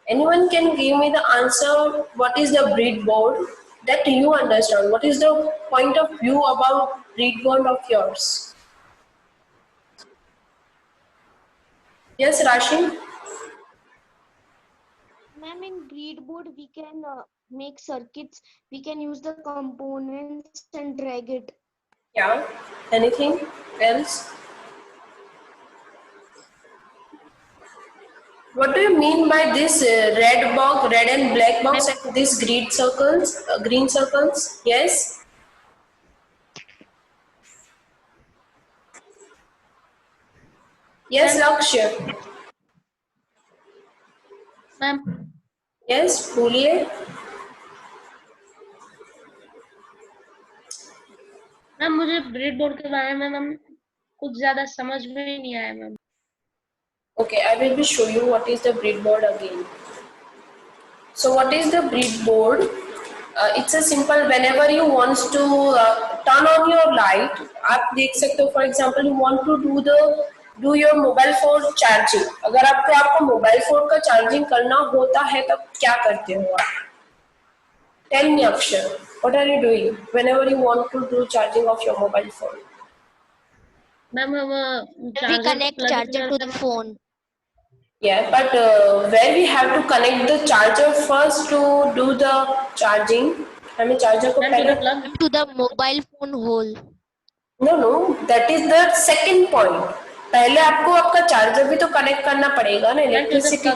Anyone can give me the answer, what is the breadboard that you understand? What is the point of view about breadboard of yours? Yes, Rashi? Ma'am, in breadboard we can make circuits. We can use the components and drag it. Yeah. Anything else? What do you mean by this red box, red and black box, and these green circles? Green circles? Yes. Yes, Lakshya. Ma'am Yes, बोलिए. Ma'am मुझे breadboard के बारे में ma'am कुछ ज्यादा समझ में नहीं आया ma'am. Okay, I will be show you what is the breadboard again. So what is the breadboard? It's a simple, whenever you want to turn on your light, आप देख सकते हो, for example you want to do your mobile phone charging. अगर आपको mobile phone का charging करना होता है तब क्या करते हो आप? Tell me, Akshay, what are you doing whenever you want to do charging of your mobile phone? Ma'am हम We connect charger to the phone. Yeah, but where we have to connect the charger first to do the charging. हमें charger को पहले To the mobile phone hole. No, that is the second point. पहले आपको आपका charger भी तो connect करना पड़ेगा ना, इलेक्ट्रिसिटी.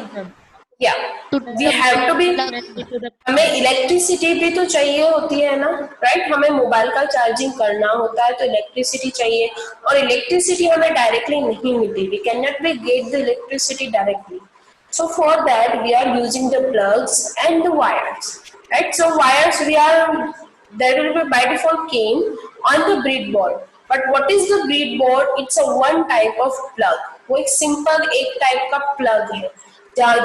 या वी हैव टू बी, हमें इलेक्ट्रिसिटी भी तो चाहिए होती है ना, राइट? हमें मोबाइल का चार्जिंग करना होता है तो इलेक्ट्रिसिटी चाहिए, और इलेक्ट्रिसिटी हमें डायरेक्टली नहीं मिलती. We can not be get the electricity directly. So for that we are using the plugs and the wires, right? So wires there will be by default came on the breadboard. But what is the breadboard? It's a one type of plug. वो एक simple एक type का plug है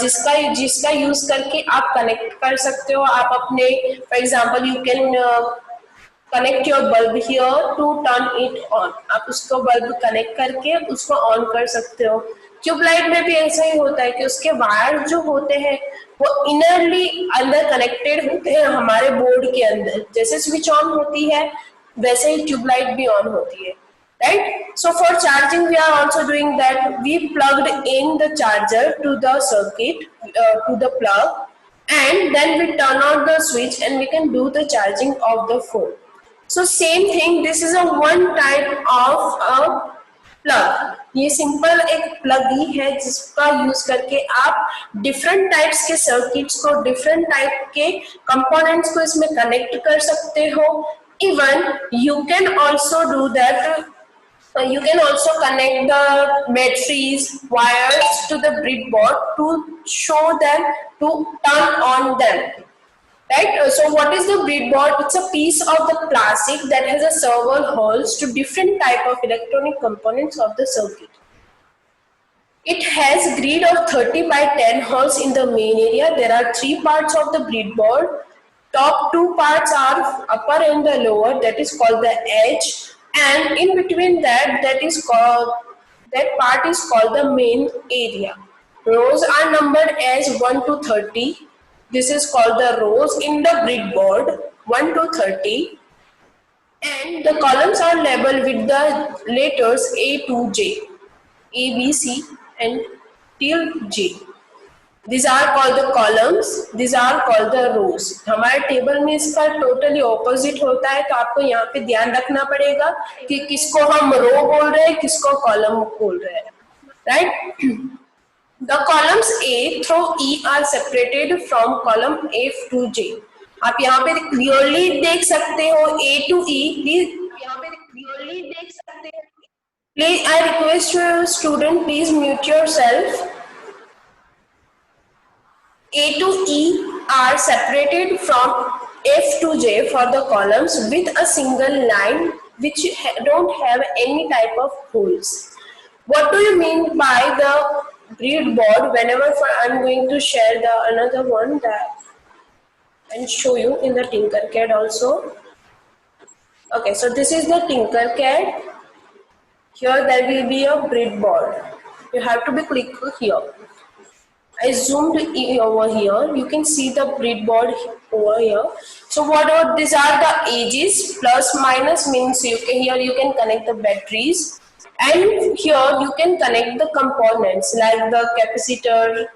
जिसका use करके आप connect कर सकते हो. आप अपने for example you can connect your bulb here to turn it on. आप उसको बल्ब कनेक्ट करके उसको ऑन कर सकते हो. ट्यूबलाइट में भी ऐसा ही होता है कि उसके वायर जो होते हैं वो इनरली अंदर कनेक्टेड होते हैं हमारे बोर्ड के अंदर. जैसे स्विच ऑन होती है वैसे ही ट्यूबलाइट भी ऑन होती है, right? So for charging we are also doing that. We plugged in the charger to the circuit, to the plug, and then we turn on the switch and we can do the charging of the phone. So same thing, this is a one type of a plug. ये simple एक plug ही है जिसका use करके आप different types के circuits को, different type के components को इसमें कनेक्ट कर सकते हो. Even you can also do that. You can also connect the batteries wires to the breadboard to show them to turn on them, right? So what is the breadboard? It's a piece of the plastic that has a several holes to different type of electronic components of the circuit. It has grid of 30 by 10 holes in the main area. There are three parts of the breadboard. Top two parts are upper and the lower, that is called the edge, and in between that part is called the main area. Rows are numbered as 1 to 30. This is called the rows in the breadboard, 1 to 30, and the columns are labeled with the letters A to J, A, B, C and till J. These are called the columns, these are called the rows. हमारे table में इसका totally opposite होता है, तो आपको यहाँ पे ध्यान रखना पड़ेगा कि किसको हम रो बोल रहे हैं, किसको कॉलम बोल रहे हैं, right? The columns A through E are separated from column F to J. आप यहाँ पे क्लियरली देख सकते हो A to E. यहाँ पे क्लियरली देख सकते हो. Please, I request you student, please mute yourself. A to E are separated from F to J for the columns with a single line which don't have any type of holes. What do you mean by the breadboard? Whenever I'm going to share the another one that and show you in the Tinkercad also. Okay, so this is the Tinkercad. Here there will be a breadboard. You have to be click here. I zoomed over here. You can see the breadboard over here. So what are these are the ages. Plus minus means you can, here you can connect the batteries, and here you can connect the components like the capacitor,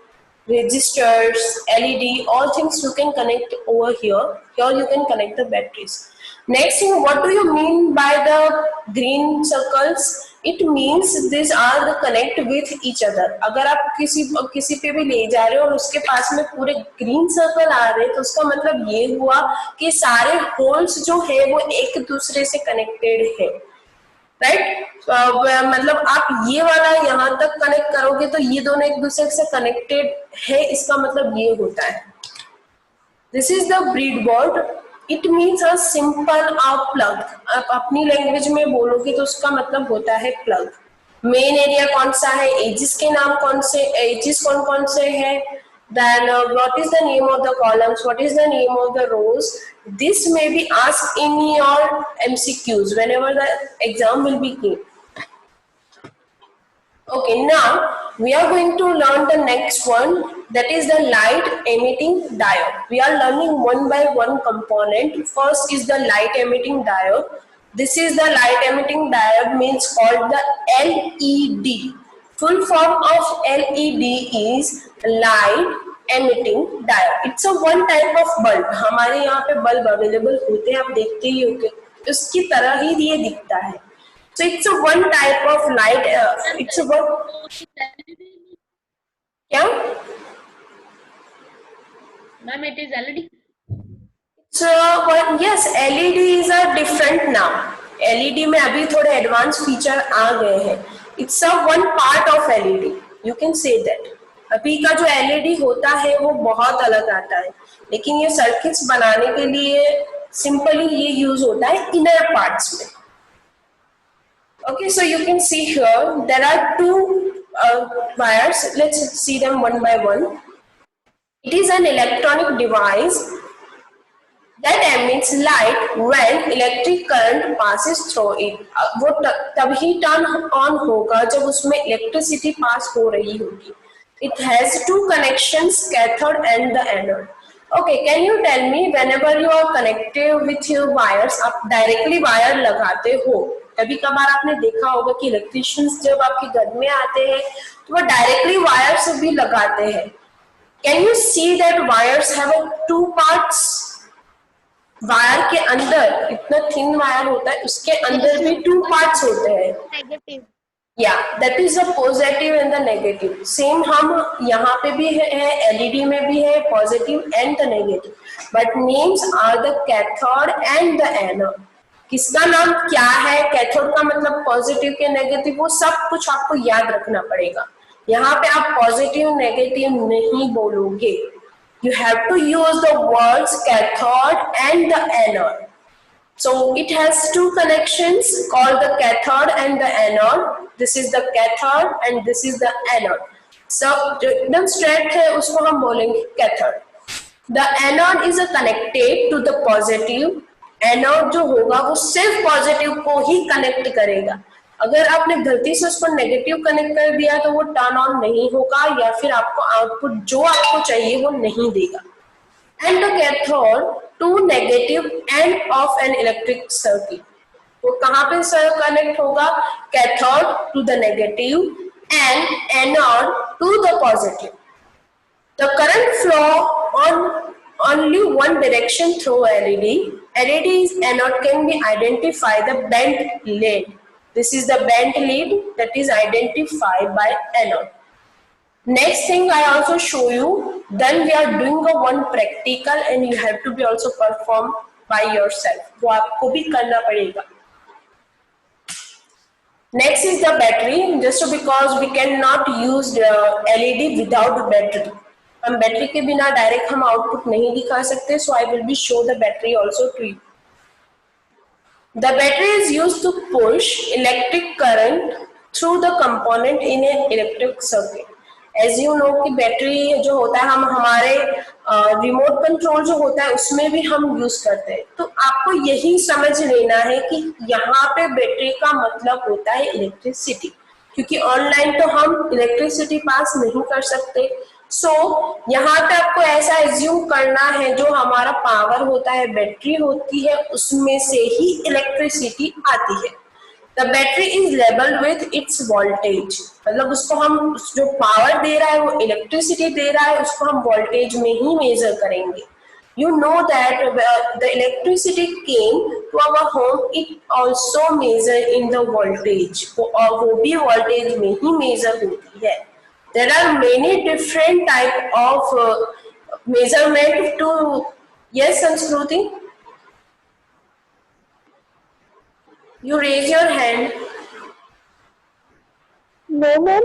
resistors, LED, all things you can connect over here. Here you can connect the batteries. Next thing, what do you mean by the green circles? It means these are the connect with each other. अगर आप किसी पे भी ले जा रहे हो और उसके पास में पूरे ग्रीन सर्कल आ रहे हैं तो उसका मतलब ये हुआ कि सारे होल्स जो है वो एक दूसरे से कनेक्टेड है, राइट? मतलब आप ये वाला यहाँ तक कनेक्ट करोगे तो ये दोनों एक दूसरे से कनेक्टेड है, इसका मतलब ये होता है. This is the breadboard. It means a simple plug. आप अपनी लैंग्वेज में बोलोगे तो उसका मतलब होता है प्लग. मेन एरिया कौन सा है, एजिस के नाम कौन से, एजिस कौन कौन से है, then what is the name of the columns, what is the name of the rows. This may be asked in your MCQs whenever the exam will be given. Okay, now we are going to learn the next one, that is the light emitting diode. We are learning one by one component. First is the light emitting diode. This is the light emitting diode, means called the LED. Full form of LED is light emitting diode. It's a one type of bulb. हमारे यहाँ पे bulb available होते हैं, आप देखते ही होंगे, उसकी तरह ही ये दिखता है. So it's a one type of light. It's a one. क्या? Ma'am, it is LED. So yes, LED is a different now. LED में अभी थोड़े advanced feature आ गए हैं. It's a one part of LED. You can say that. अभी का जो LED होता है वो बहुत अलग आता है, लेकिन ये सर्किट्स बनाने के लिए सिंपली ये यूज होता है इनर पार्ट्स में. Okay, so you can see here there are two wires. Let's see them one by one. It is an electronic device that emits light when electric current passes through it. वो तभी turn on होगा जब उसमें electricity pass हो रही होगी. It has two connections, cathode and the anode. Okay, can you tell me whenever you are connected with your wires, आप directly wire लगाते हो? कभी कभार आपने देखा होगा कि इलेक्ट्रिशियंस जब आपके घर में आते हैं तो वो डायरेक्टली वायर्स भी लगाते हैं. Can you see that wires have two parts. Wire के अंदर इतना थिन वायर होता है, उसके अंदर भी टू पार्ट्स होते हैं. Negative. या that is the positive and the negative. Same हम यहाँ पे भी है, एलईडी में भी है positive and the negative, but names are the cathode and the anode. किसका नाम क्या है, कैथोड का मतलब पॉजिटिव के नेगेटिव, वो सब कुछ आपको याद रखना पड़ेगा. यहाँ पे आप पॉजिटिव नेगेटिव नहीं बोलोगे. You have to use the words cathode and the anode. So it has two connections called the cathode and the anode. This is the cathode and this is the anode. So एकदम straight है, उसको हम बोलेंगे cathode. The anode is connected to the positive. Anode जो होगा वो सिर्फ positive को ही कनेक्ट करेगा. अगर आपने गलती से उसको नेगेटिव कनेक्ट कर दिया तो वो टर्न ऑन नहीं होगा या फिर आपको आउटपुट जो आपको चाहिए वो नहीं देगा. And the cathode to negative end of an electric circuit. वो कहाँ पे कनेक्ट होगा? Cathode to the negative and anode to the positive. The current flow on only one direction through LED. LED's anode can be identified the bent lead. This is the bent lead that is identified by anode. Next thing I also show you. Then we are doing a one practical and you have to be also perform by yourself. वो आपको भी करना पड़ेगा. Next is the battery. Just because we cannot use the LED without battery. हम battery के बिना direct हम output नहीं दिखा सकते. So I will be show the battery also to you. The battery is used to push electric current through the component in a electric circuit. As you know कि battery जो होता है हम हमारे रिमोट कंट्रोल जो होता है उसमें भी हम यूज करते हैं. तो आपको यही समझ लेना है कि यहाँ पे बैटरी का मतलब होता है इलेक्ट्रिसिटी, क्योंकि ऑनलाइन तो हम इलेक्ट्रिसिटी पास नहीं कर सकते. सो यहाँ पे आपको ऐसा एज्यूम करना है, जो हमारा पावर होता है, बैटरी होती है, उसमें से ही इलेक्ट्रिसिटी आती है। The battery is labelled with its voltage, मतलब उसको हम जो पावर दे रहा है वो इलेक्ट्रिसिटी दे रहा है, उसको हम वोल्टेज में ही मेजर करेंगे। You know that the electricity came to our home, it also measure in the voltage, और वो भी voltage में ही measure होती है। There are many different type of measurement to, yes Sanskruti? You raise your hand. No, ma'am.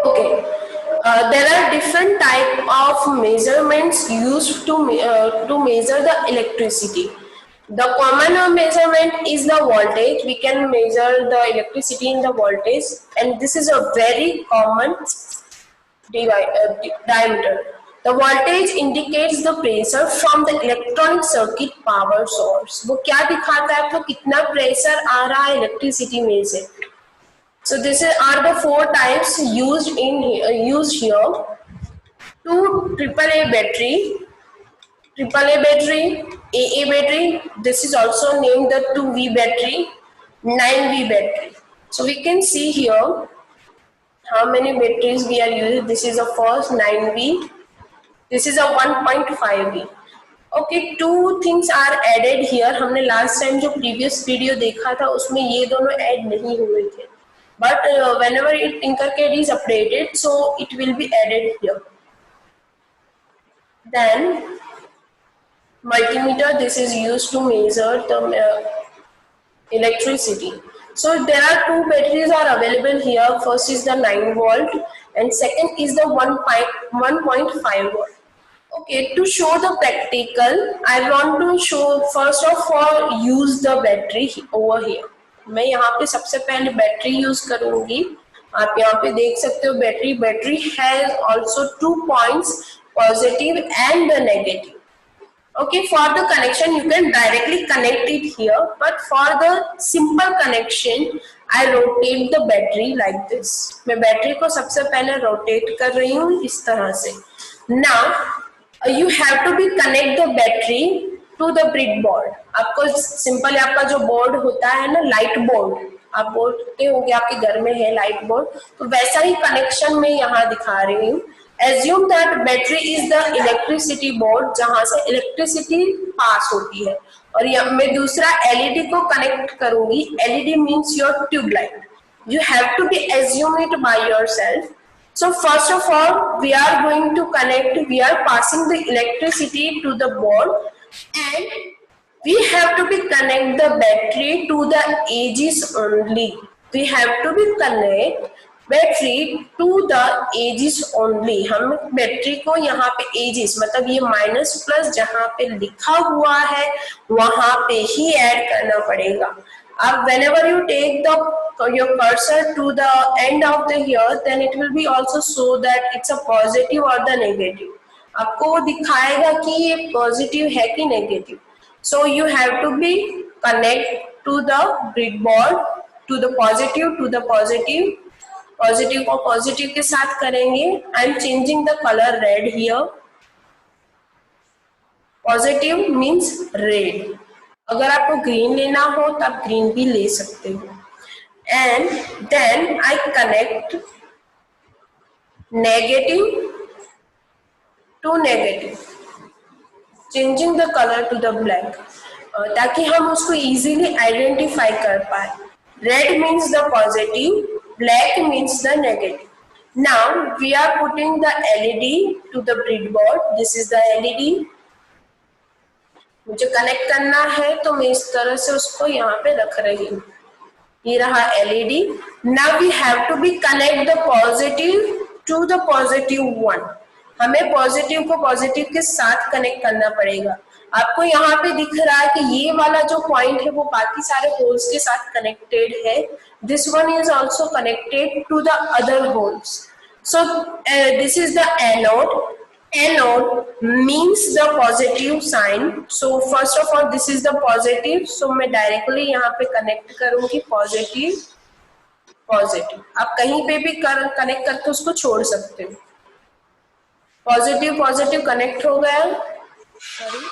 Okay. There are different type of measurements used to measure the electricity. The common measurement is the voltage. We can measure the electricity in the voltage, and this is a very common diameter. The voltage indicates the pressure from the electronic circuit power source. वो क्या दिखाता है आपको, कितना pressure आ रहा है electricity में से। So this are the four types used here. Two AAA battery, AA battery. This is also named the 2V battery, 9V battery. So we can see here how many batteries we are using. This is the first 9V. This is a 1.5V. Okay, two things are added here. हमने last time जो previous video देखा था उसमें ये दोनों add नहीं हुए थे. But whenever Tinkercad is updated, so it will be added here. Then multimeter, this is used to measure the electricity. So there are two batteries are available here. First is the 9 volt and second is the 1.5 volt. Okay, to show the practical, I want to show first of all use the battery over here. मैं यहाँ पे सबसे पहले battery use करूंगी। आप यहाँ पे देख सकते हो battery has also 2 points, positive and the negative. Okay, for the connection you can directly connect it here, but for the simple connection I rotate the battery like this. मैं battery को सबसे पहले रोटेट कर रही हूँ इस तरह से। Now you have to be connect the battery to the breadboard. आपको सिंपल आपका जो बोर्ड होता है ना, लाइट बोर्ड, आप बोलते होंगे आपके घर में है लाइट बोर्ड, तो वैसा ही कनेक्शन में यहाँ दिखा रही हूँ। Assume that battery is the electricity board, जहाँ से इलेक्ट्रिसिटी पास होती है, और मैं दूसरा LED को कनेक्ट करूंगी। LED means your tube light. You have to be assume it by yourself. So first of all, we are going to connect, we are passing the electricity to the board, and we have to be connect the battery to the edges only. We have to be connect battery to the edges only. हम battery को यहाँ पे edges मतलब ये minus plus जहाँ पे लिखा हुआ है वहां पे ही ऐड करना पड़ेगा। अब whenever you take your cursor to the end of the here, then it will be also show that it's a positive or the negative. आपको वो दिखाएगा कि ये पॉजिटिव है कि negative. So you have to be connect to the breadboard to the positive positive को positive के साथ करेंगे। I am changing the colour red here. Positive means red, अगर आपको ग्रीन लेना हो तो आप ग्रीन भी ले सकते हो। And then I connect negative to negative, changing the colour to the black, ताकि हम उसको इजीली आइडेंटिफाई कर पाए। Red means the positive, black means the negative. Now we are putting the LED to the breadboard. This is the LED. मुझे connect करना है तो मैं इस तरह से उसको यहाँ पे रख रही हूँ। ये रहा LED. Now we have to be connect the positive to the positive one. हमें पॉजिटिव को पॉजिटिव के साथ कनेक्ट करना पड़ेगा। आपको यहाँ पे दिख रहा है कि ये वाला जो पॉइंट है वो बाकी सारे होल्स के साथ कनेक्टेड है। This one is also connected to the other holes. So this is the anode. Anode means the positive sign. So first of all, this is the positive. So मैं directly यहाँ पे connect करूँगी positive positive. आप कहीं पे भी connect करके उसको छोड़ सकते हो। पॉजिटिव पॉजिटिव कनेक्ट हो गया। Sorry,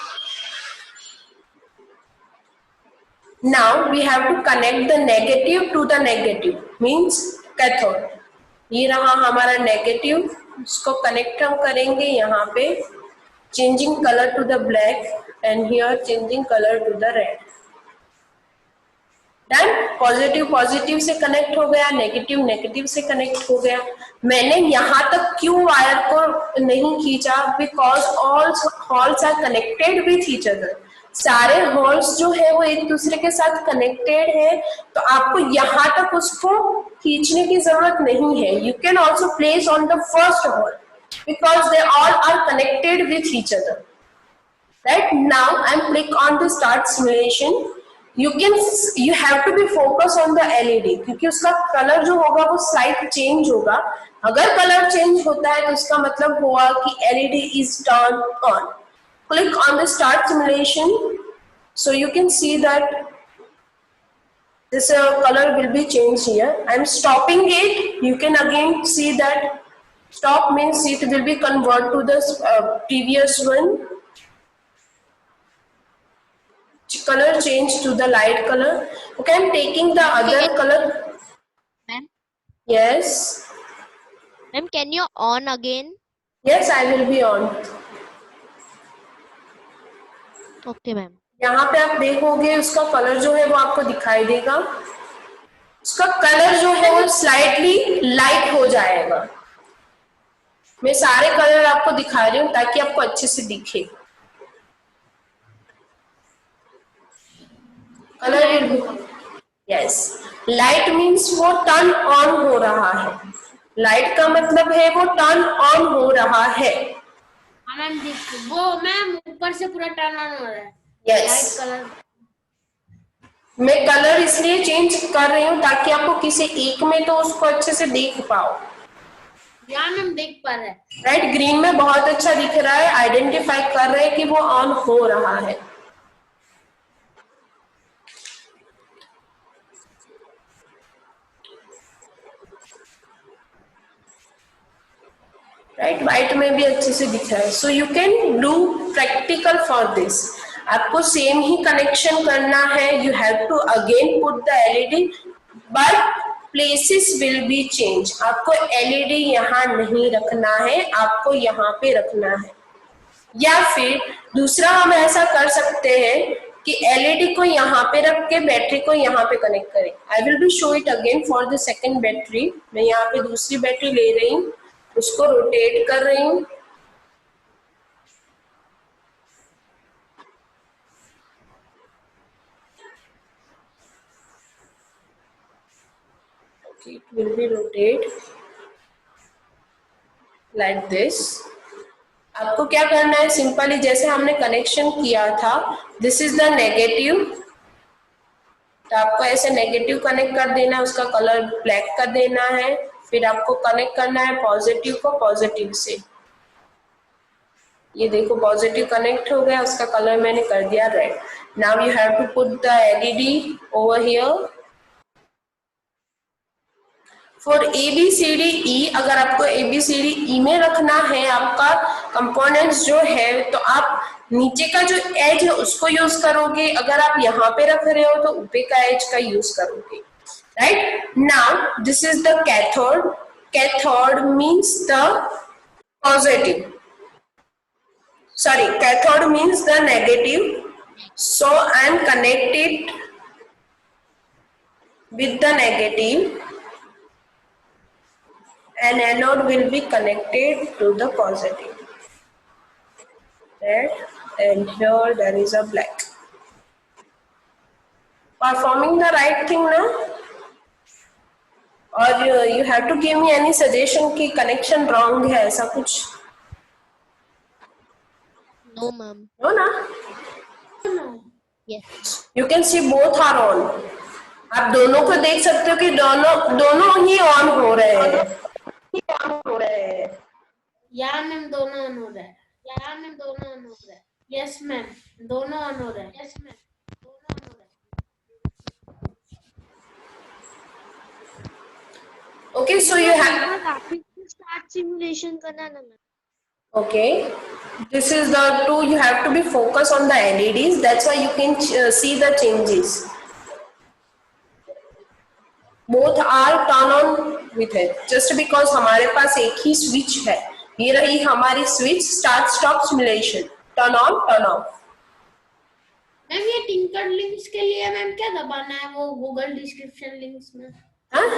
now we have to connect the negative to the negative, means cathode। ये रहा हमारा नेगेटिव, इसको कनेक्ट हम करेंगे यहाँ पे, changing color to the black and here changing color to the red। Done. Positive positive से कनेक्ट हो गया, नेगेटिव नेगेटिव से कनेक्ट हो गया। मैंने यहाँ तक क्यों वायर को नहीं खींचा? Because all holes are connected with each other. सारे हॉल्स जो है वो एक दूसरे के साथ कनेक्टेड है, तो आपको यहाँ तक उसको खींचने की जरूरत नहीं है। You can also place on the first hole because they all are connected with each other. Right now I'm click on the start simulation। you have to be focus on the LED क्योंकि उसका colour जो होगा वो slight change होगा। अगर colour change होता है तो इसका मतलब हुआ कि LED is turned on। Click on the start simulation so you can see that this color will be changed here। I'm stopping it। You can again see that stop means it will be convert to the previous one। Color change to the light color। Okay, I'm taking the other color। Ma'am? Yes, Ma'am, can you on again? yes, I will be on। Okay, ma'am। यहाँ पे आप देखोगे उसका colour जो है वो आपको दिखाई देगा। उसका कलर जो है वो स्लाइटली लाइट हो जाएगा। मैं सारे कलर आपको दिखा रही हूँ ताकि आपको अच्छे से दिखे। कलर यस, लाइट मीन्स वो टर्न ऑन हो रहा है। लाइट का मतलब है वो टर्न ऑन हो रहा है। मैम वो मैम ऊपर से पूरा टर्न ऑन हो रहा है। Yes, light colour. मैं कलर इसलिए चेंज कर रही हूँ ताकि आपको किसी एक में तो उसको अच्छे से देख पाओ। यहाँ मैम देख पा रहे हैं। राइट, ग्रीन में बहुत अच्छा दिख रहा है, आइडेंटिफाई कर रहे हैं कि वो ऑन हो रहा है। राइट, व्हाइट में भी अच्छे से दिख रहा है। So you can do practical for this. आपको सेम ही कनेक्शन करना है। You have to again put the LED but places will be change. आपको एलईडी यहाँ नहीं रखना है, आपको यहाँ पे रखना है। या फिर दूसरा हम ऐसा कर सकते हैं कि एलईडी को यहाँ पे रख के बैटरी को यहाँ पे कनेक्ट करें। आई will be show it again for the second battery. मैं यहाँ पे दूसरी बैटरी ले रही हूँ, उसको रोटेट कर रही हूँ। It will be rotate like this। आपको क्या करना है, सिंपली जैसे हमने कनेक्शन किया था, दिस इज द नेगेटिव, तो आपको ऐसे नेगेटिव कनेक्ट कर देना है, उसका कलर ब्लैक कर देना है। फिर आपको कनेक्ट करना है पॉजिटिव को पॉजिटिव से। ये देखो पॉजिटिव कनेक्ट हो गया, उसका कलर मैंने कर दिया red. Now you have to put the LED over here for ABCDE। अगर आपको ABCDE में रखना है आपका कंपोनेंट्स जो है, तो आप नीचे का जो एज है उसको यूज करोगे। अगर आप यहाँ पे रख रहे हो तो ऊपर का एज का यूज करोगे। Right, now this is the cathode. Cathode means the positive, sorry, cathode means the negative। So I am connected with the negative and anode will be connected to the positive। Red, and here there is a black। Performing the right thing now? Or you have to give me any suggestion कि connection wrong है ऐसा कुछ? No, ma'am। No ना? Yes। You can see both are on। आप दोनों को देख सकते हो कि दोनों ही ऑन हो रहे हैं। या मैम दोनों ऑन हो रहा है। या मैम दोनों ऑन हो रहा है। यस मैम दोनों ऑन हो रहा है। यस मैम दोनों ऑन हो रहा है। Okay, so you have, start simulation करना ना ma'am. okay, this is the two, you have to be focused on the LEDs, that's why you can see the changes. Both are turn on with it, just because हमारे पास एक ही switch है, ये रही हमारी switch, start stop simulation, turn on turn off. Ma'am ये tinker links के लिए ma'am क्या दबाना है वो गूगल डिस्क्रिप्शन लिंक्स में? हाँ,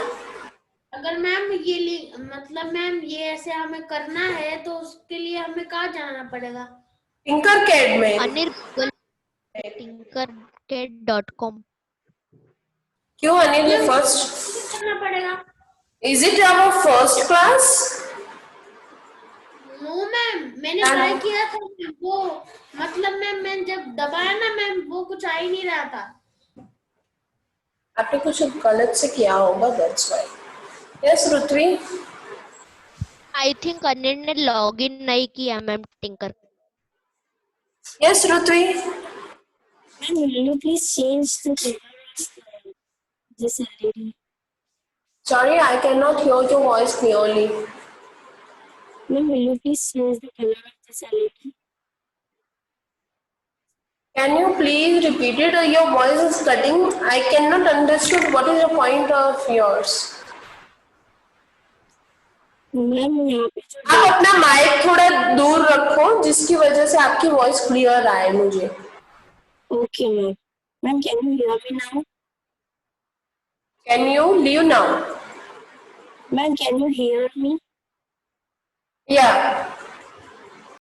अगर मैम ये लिंक मतलब मैम ये ऐसे हमें करना है तो उसके लिए हमें कहाँ जाना पड़ेगा? टिंकरकैड में. अनिल tinkercad.com. क्यों अनिल, फर्स्ट करना पड़ेगा? Is it our first class? No ma'am, मैंने ट्राई किया था वो, मतलब मैंने जब दबाया ना मैम वो कुछ आ ही नहीं रहा था. आपने कुछ गलत से किया होगा, that's why. Yes Rutvi. I think Anil ने लॉग इन नहीं किया ma'am tinker. Yes Rutvi. Ma'am, will you please change the color of this LED? Sorry, I cannot hear your voice clearly. Ma'am, will you please change the color of this LED? Can you please repeat it? Your voice is cutting. I cannot understand what is the point of yours. Ma'am यहाँ पे जो आप अपना mic थोड़ा दूर रखो जिसकी वजह से आपकी वॉइस क्लियर आए मुझे. okay ma'am. Ma'am, can you hear me now? Can you leave now? Ma'am, can you hear me? Yeah.